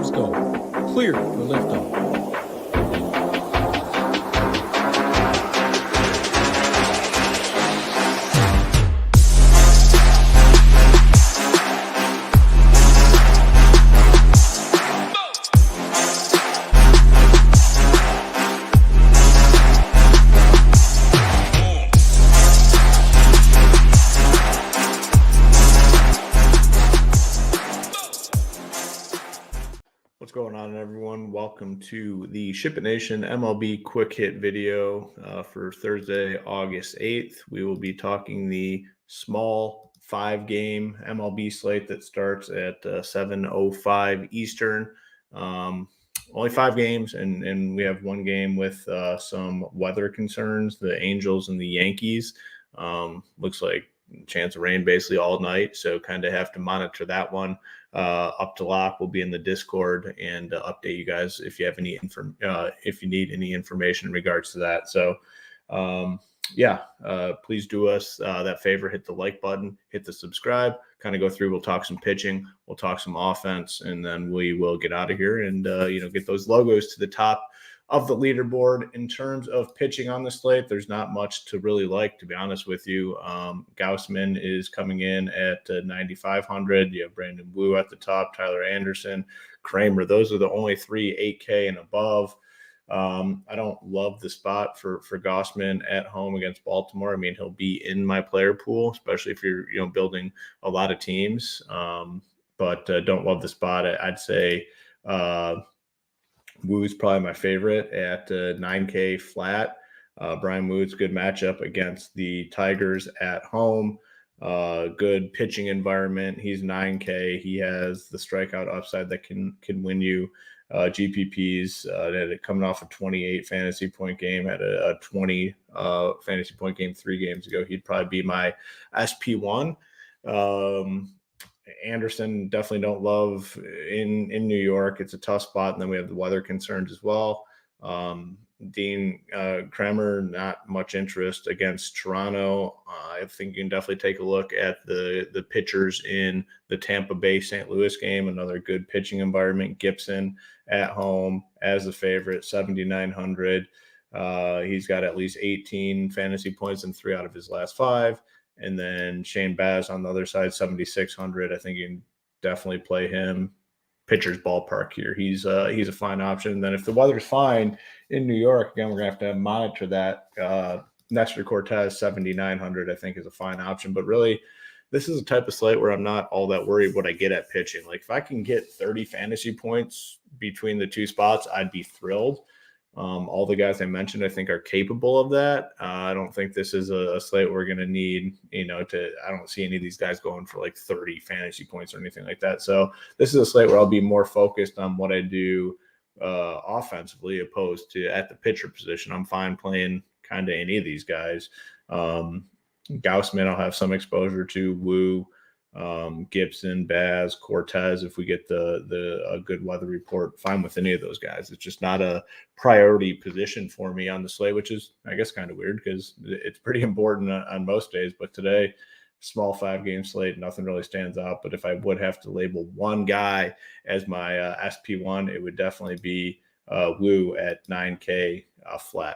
Engines go. Clear for liftoff. What's going on, everyone? Welcome to the SHIPIT Nation MLB Quick Hit video for Thursday, August 8th. We will be talking the small 5-game MLB slate that starts at 7:05 Eastern. Only 5 games, and we have one game with some weather concerns, the Angels and the Yankees. Looks like chance of rain basically all night, so kind of have to monitor that one. Up to lock will be in the Discord and update you guys if you have any if you need any information in regards to that. So please do us that favor, hit the like button, hit the subscribe, kind of go through. We'll talk some pitching, we'll talk some offense, and then we will get out of here and get those logos to the top of the leaderboard. In terms of pitching on the slate, there's not much to really like, to be honest with you. Gausman is coming in at 9,500. You have Brandon Wu at the top, Tyler Anderson, Kramer. Those are the only 3 8K and above. I don't love the spot for Gausman at home against Baltimore. I mean, he'll be in my player pool, especially if you're building a lot of teams. But don't love the spot. I'd say Woo's probably my favorite at 9K flat. Brian Woo's good matchup against the Tigers at home. Good pitching environment. He's 9K. He has the strikeout upside that can win you GPPs. Coming off a 28 fantasy point game, had a 20 fantasy point game 3 games ago. He'd probably be my SP1. Anderson definitely don't love in New York. It's a tough spot, and then we have the weather concerns as well. Dean Kramer, not much interest against Toronto. I think you can definitely take a look at the pitchers in the Tampa Bay St. Louis game. Another good pitching environment. Gibson at home as the favorite, 7,900. He's got at least 18 fantasy points in 3 out of his last 5. And then Shane Baz on the other side, 7,600. I think you can definitely play him. Pitcher's ballpark here. He's a fine option. And then if the weather's fine in New York, again, we're gonna have to monitor that. Nestor Cortez, 7,900, I think is a fine option. But really, this is a type of slate where I'm not all that worried what I get at pitching. Like if I can get 30 fantasy points between the 2 spots, I'd be thrilled. All the guys I mentioned, I think, are capable of that. I don't think this is a slate we're going to need, I don't see any of these guys going for like 30 fantasy points or anything like that. So this is a slate where I'll be more focused on what I do offensively opposed to at the pitcher position. I'm fine playing kind of any of these guys. Gausman, I'll have some exposure to. Wu, Gibson, Baz, Cortez. If we get a good weather report, fine with any of those guys. It's just not a priority position for me on the slate, which is, I guess, kind of weird because it's pretty important on most days. But today, small 5-game slate, nothing really stands out. But if I would have to label one guy as my SP1, it would definitely be Wu at 9K flat.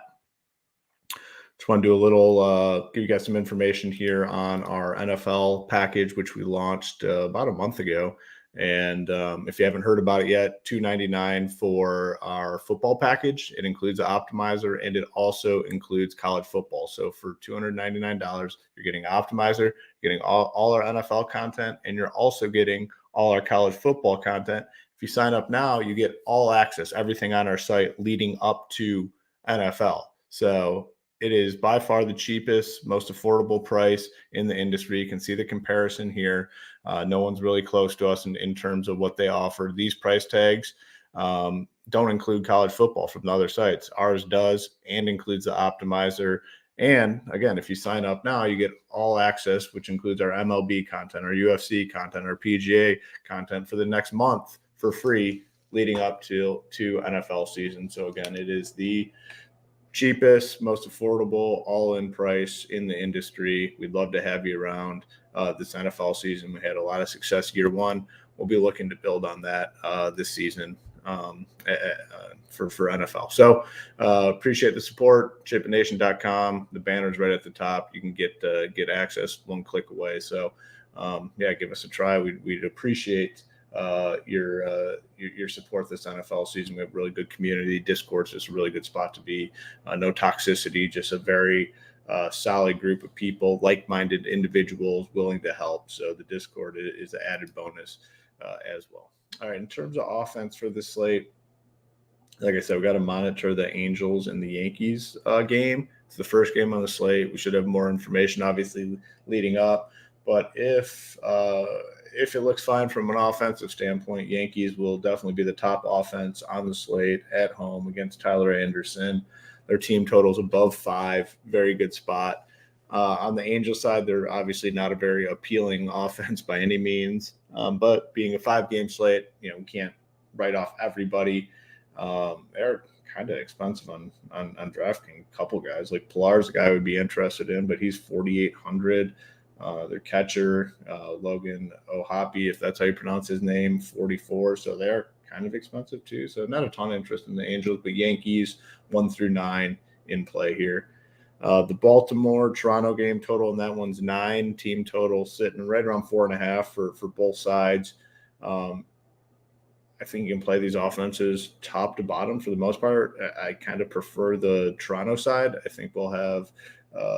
Just want to do a little, give you guys some information here on our NFL package, which we launched about a month ago. And if you haven't heard about it yet, $299 for our football package. It includes an optimizer, and it also includes college football. So for $299, you're getting an optimizer, you're getting all our NFL content, and you're also getting all our college football content. If you sign up now, you get all access, everything on our site leading up to NFL. So it is by far the cheapest, most affordable price in the industry. You can see the comparison here. No one's really close to us in terms of what they offer. These price tags don't include college football from the other sites. Ours does and includes the optimizer. And again, if you sign up now, you get all access, which includes our MLB content, our UFC content, our PGA content for the next month for free leading up to NFL season. So again, it is the cheapest, most affordable, all-in price in the industry. We'd love to have you around this NFL season. We had a lot of success year 1. we'll be looking to build on that this season for NFL. So appreciate the support. SHIPITNation.com. The banner's right at the top. You can get access one click away. So give us a try. We'd appreciate your support this NFL season. We have a really good community. Discord's just a really good spot to be. No toxicity, just a very solid group of people, like-minded individuals willing to help. So the Discord is an added bonus as well. All right, in terms of offense for this slate, like I said, we got to monitor the Angels and the Yankees game. It's the first game on the slate. We should have more information, obviously, leading up. But if it looks fine from an offensive standpoint, Yankees will definitely be the top offense on the slate at home against Tyler Anderson. Their team totals above 5, very good spot. On the Angels side, they're obviously not a very appealing offense by any means, but being a 5-game slate, we can't write off everybody. They're kind of expensive on DraftKings. A couple guys like Pilar's a guy I would be interested in, but he's 4,800. Their catcher, Logan O'Hoppe, if that's how you pronounce his name, 44. So they're kind of expensive too. So not a ton of interest in the Angels, but Yankees 1 through 9 in play here. The Baltimore-Toronto game total, and that one's 9. Team total sitting right around 4.5 for both sides. I think you can play these offenses top to bottom for the most part. I kind of prefer the Toronto side. I think we'll have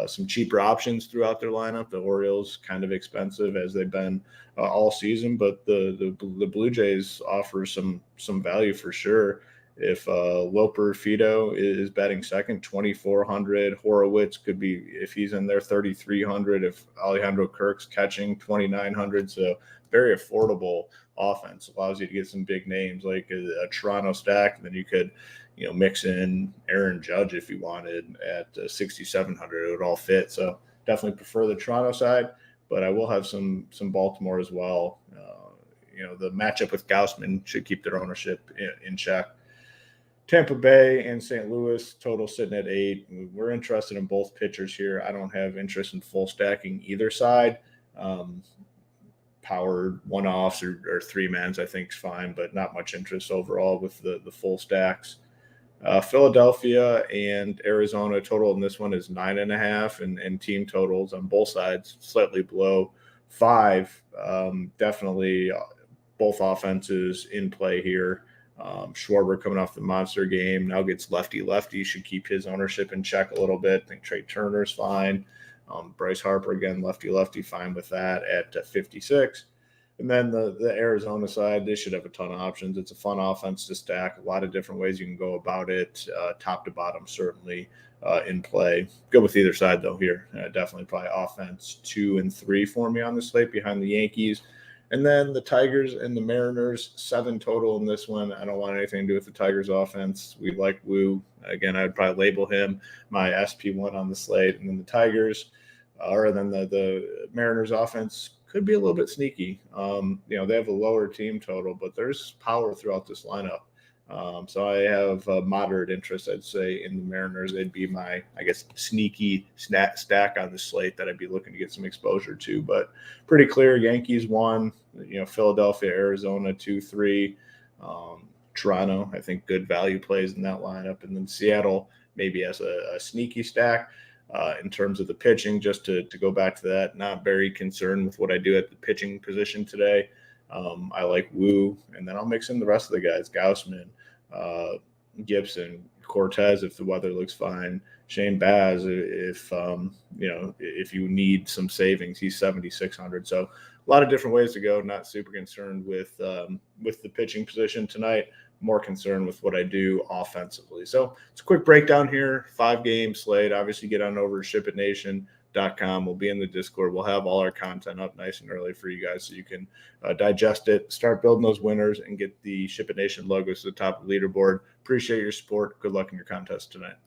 some cheaper options throughout their lineup. The Orioles kind of expensive as they've been all season, but the Blue Jays offer some value for sure. If Loper Fido is batting second, 2,400. Horowitz could be, if he's in there, 3,300. If Alejandro Kirk's catching, 2,900. So very affordable offense. Allows you to get some big names like a Toronto stack. And then you could, mix in Aaron Judge if you wanted at 6,700. It would all fit. So definitely prefer the Toronto side, but I will have some Baltimore as well. The matchup with Gausman should keep their ownership in check. Tampa Bay and St. Louis, total sitting at 8. We're interested in both pitchers here. I don't have interest in full stacking either side. Powered one-offs or three-mans I think is fine, but not much interest overall with the full stacks. Philadelphia and Arizona, total in this one is 9.5, and team totals on both sides slightly below 5. Definitely both offenses in play here. Schwarber coming off the monster game now gets lefty, should keep his ownership in check a little bit. I think Trey Turner's fine. Bryce Harper, again, lefty, fine with that at 56. And then the Arizona side, they should have a ton of options. It's a fun offense to stack. A lot of different ways you can go about it. Top to bottom, certainly in play. Good with either side, though, here. Definitely probably offense 2 and 3 for me on the slate behind the Yankees. And then the Tigers and the Mariners, 7 total in this one. I don't want anything to do with the Tigers offense. We like Wu. Again, I'd probably label him my SP1 on the slate. And then the Tigers, or then the Mariners offense could be a little bit sneaky. They have a lower team total, but there's power throughout this lineup. So I have a moderate interest, I'd say, in the Mariners. They'd be my, sneaky stack on the slate that I'd be looking to get some exposure to. But pretty clear, Yankees 1, Philadelphia, Arizona 2, 3. Toronto, I think good value plays in that lineup. And then Seattle maybe as a sneaky stack. In terms of the pitching, just to go back to that, not very concerned with what I do at the pitching position today. I like Wu, and then I'll mix in the rest of the guys, Gausman, Gibson, Cortez if the weather looks fine, Shane Baz if you need some savings, he's 7,600. So a lot of different ways to go. Not super concerned with the pitching position tonight. More concerned with what I do offensively. So it's a quick breakdown here. 5-game slate. Obviously, get on over to SHIPITNation.com. We'll be in the Discord. We'll have all our content up nice and early for you guys so you can digest it, start building those winners, and get the SHIPIT Nation logos to the top of the leaderboard. Appreciate your support. Good luck in your contest tonight.